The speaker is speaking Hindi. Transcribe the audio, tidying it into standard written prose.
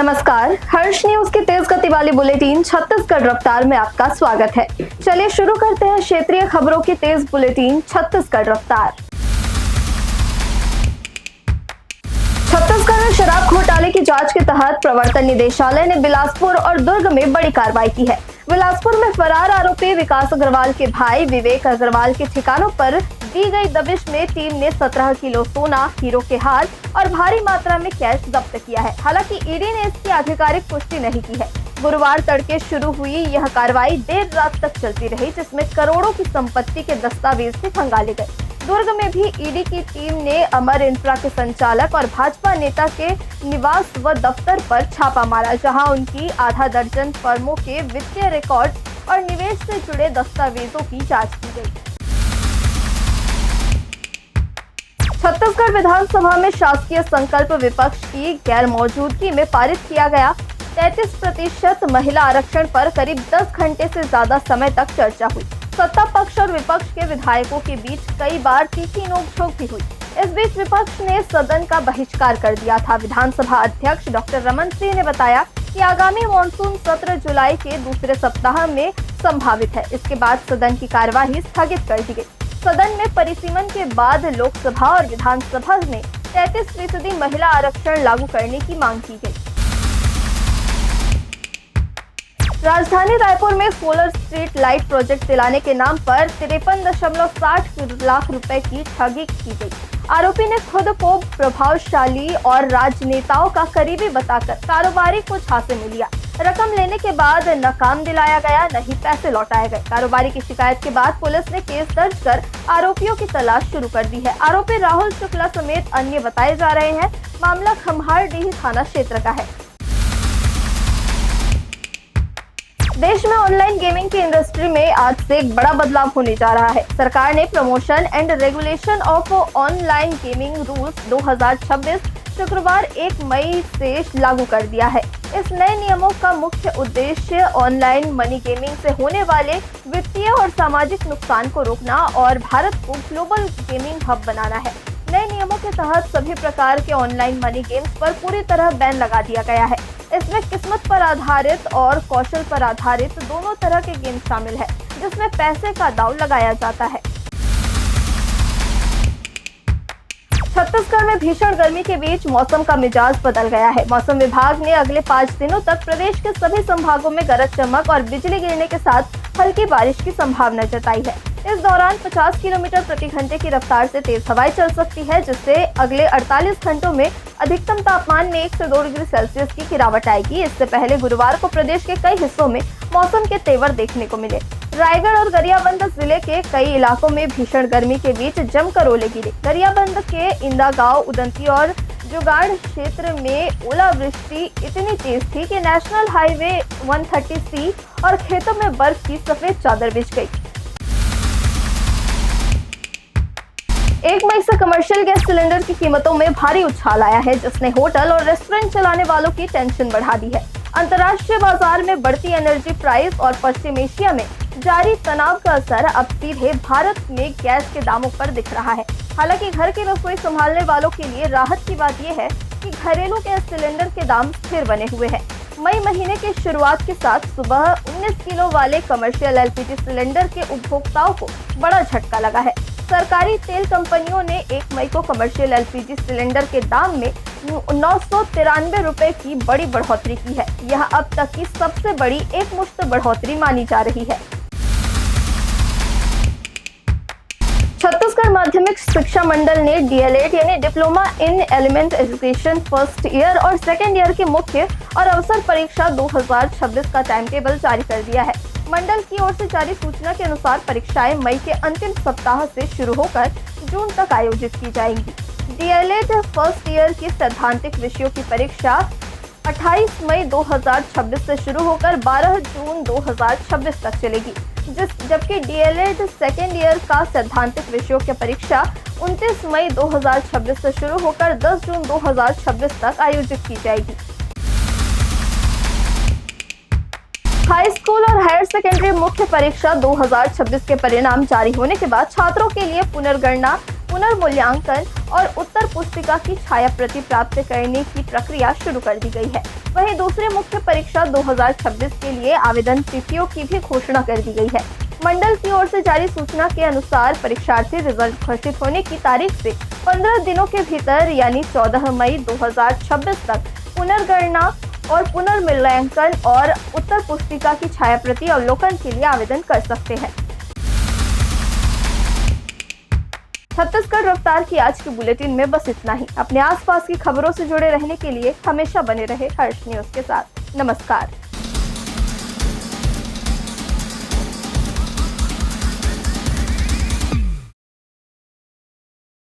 नमस्कार, हर्ष न्यूज की तेज गति वाली बुलेटिन छत्तीसगढ़ रफ्तार में आपका स्वागत है। चलिए शुरू करते हैं क्षेत्रीय खबरों की तेज बुलेटिन छत्तीसगढ़ रफ्तार। छत्तीसगढ़ में शराब घोटाले की जांच के तहत प्रवर्तन निदेशालय ने बिलासपुर और दुर्ग में बड़ी कार्रवाई की है। बिलासपुर में फरार आरोपी विकास अग्रवाल के भाई विवेक अग्रवाल के ठिकानों पर दी गई दबिश में टीम ने 17 किलो सोना, हीरो के हार और भारी मात्रा में कैश जब्त किया है। हालांकि ईडी ने इसकी आधिकारिक पुष्टि नहीं की है। गुरुवार तड़के शुरू हुई यह कार्रवाई देर रात तक चलती रही, जिसमें करोड़ों की संपत्ति के दस्तावेज भी खंगाले गए। दुर्ग में भी ईडी की टीम ने अमर इंफ्रा के संचालक और भाजपा नेता के निवास व दफ्तर पर छापा मारा, जहां उनकी आधा दर्जन फर्मों के वित्तीय रिकॉर्ड और निवेश से जुड़े दस्तावेजों की जांच की गई। छत्तीसगढ़ विधानसभा में शासकीय संकल्प विपक्ष की गैर मौजूदगी में पारित किया गया। 33% महिला आरक्षण पर करीब 10 घंटे से ज्यादा समय तक चर्चा हुई। सत्ता पक्ष और विपक्ष के विधायकों के बीच कई बार तीखी नोकझोंक भी हुई। इस बीच विपक्ष ने सदन का बहिष्कार कर दिया था। विधानसभा अध्यक्ष डॉक्टर रमन सिंह ने बताया कि आगामी मानसून सत्र जुलाई के दूसरे सप्ताह में संभावित है। इसके बाद सदन की कार्यवाही स्थगित कर दी गई। सदन में परिसीमन के बाद लोकसभा और विधानसभा में 33% महिला आरक्षण लागू करने की मांग की गई। राजधानी रायपुर में सोलर स्ट्रीट लाइट प्रोजेक्ट दिलाने के नाम पर 53.60 लाख रुपए की ठगी की गई। आरोपी ने खुद को प्रभावशाली और राजनेताओं का करीबी बताकर कारोबारी को झांसे में लिया। रकम लेने के बाद न काम दिलाया गया, न ही पैसे लौटाए गए। कारोबारी की शिकायत के बाद पुलिस ने केस दर्ज कर आरोपियों की तलाश शुरू कर दी है। आरोपी राहुल शुक्ला समेत अन्य बताए जा रहे हैं। मामला खम्हारडीही थाना क्षेत्र का है। देश में ऑनलाइन गेमिंग की इंडस्ट्री में आज से एक बड़ा बदलाव होने जा रहा है। सरकार ने promotion and regulation of online gaming rules 2026 शुक्रवार 1 मई से लागू कर दिया है। इस नए नियमों का मुख्य उद्देश्य ऑनलाइन मनी गेमिंग से होने वाले वित्तीय और सामाजिक नुकसान को रोकना और भारत को ग्लोबल गेमिंग हब बनाना है। नए नियमों के तहत सभी प्रकार के ऑनलाइन मनी गेम्स पर पूरी तरह बैन लगा दिया गया है। इसमें किस्मत पर आधारित और कौशल पर आधारित दोनों तरह के गेम शामिल है, जिसमें पैसे का दांव लगाया जाता है। छत्तीसगढ़ में भीषण गर्मी के बीच मौसम का मिजाज बदल गया है। मौसम विभाग ने अगले 5 दिनों तक प्रदेश के सभी संभागों में गरज चमक और बिजली गिरने के साथ हल्की बारिश की संभावना जताई है। इस दौरान 50 किलोमीटर प्रति घंटे की रफ्तार से तेज हवाएं चल सकती है, जिससे अगले 48 घंटों में अधिकतम तापमान में 1 से 2 डिग्री सेल्सियस की गिरावट आएगी। इससे पहले गुरुवार को प्रदेश के कई हिस्सों में मौसम के तेवर देखने को मिले। रायगढ़ और गरियाबंद जिले के कई इलाकों में भीषण गर्मी के बीच जमकर ओले गिरे। गरियाबंद के इंदा गांव, उदंती और जुगाड़ क्षेत्र में ओलावृष्टि इतनी तेज थी कि नेशनल हाईवे 130C और खेतों में बर्फ की सफेद चादर बिछ गई। 1 मई से कमर्शियल गैस सिलेंडर की कीमतों में भारी उछाल आया है, जिसने होटल और रेस्टोरेंट चलाने वालों की टेंशन बढ़ा दी है। अंतर्राष्ट्रीय बाजार में बढ़ती एनर्जी प्राइस और पश्चिम एशिया में जारी तनाव का असर अब सीधे भारत में गैस के दामों पर दिख रहा है। हालांकि घर की रसोई संभालने वालों के लिए राहत की बात यह है कि घरेलू गैस सिलेंडर के दाम स्थिर बने हुए हैं। मई महीने की शुरुआत के साथ सुबह 19 किलो वाले कमर्शियल एलपीजी सिलेंडर के उपभोक्ताओं को बड़ा झटका लगा है। सरकारी तेल कंपनियों ने 1 मई को कमर्शियल एलपीजी सिलेंडर के दाम में 993 रुपए की बड़ी बढ़ोतरी की है। यह अब तक की सबसे बड़ी एकमुश्त बढ़ोतरी मानी जा रही है। छत्तीसगढ़ माध्यमिक शिक्षा मंडल ने डीएलएड यानी diploma in element education first year और सेकेंड ईयर की मुख्य और अवसर परीक्षा 2026 का टाइम टेबल जारी कर दिया है। मंडल की ओर से जारी सूचना के अनुसार परीक्षाएं मई के अंतिम सप्ताह से शुरू होकर जून तक आयोजित की जाएंगी। डीएलएड फर्स्ट ईयर की सैद्धांतिक विषयों की परीक्षा 28 मई 2026 से शुरू होकर 12 जून 2026 तक चलेगी, जबकि डीएलएड सेकेंड ईयर का सैद्धांतिक विषयों की परीक्षा 29 मई 2026 से शुरू होकर 10 जून 2026 तक आयोजित की जाएगी। हाई स्कूल और हायर सेकेंडरी मुख्य परीक्षा 2026 के परिणाम जारी होने के बाद छात्रों के लिए पुनर्गणना, पुनर्मूल्यांकन और उत्तर पुस्तिका की छाया प्रति प्राप्त करने की प्रक्रिया शुरू कर दी गई है। वहीं दूसरी मुख्य परीक्षा 2026 के लिए आवेदन तिथियों की भी घोषणा कर दी गई है। मंडल की ओर से जारी सूचना के अनुसार परीक्षार्थी रिजल्ट घोषित होने की तारीख से 15 दिनों के भीतर यानी 14 मई 2026 तक पुनर्गणना और पुनर्मूल्यांकन और उत्तर पुस्तिका की छाया प्रति अवलोकन के लिए आवेदन कर सकते हैं। छत्तीसगढ़ रफ्तार की आज की बुलेटिन में बस इतना ही। अपने आसपास की खबरों से जुड़े रहने के लिए हमेशा बने रहे हर्ष न्यूज के साथ। नमस्कार।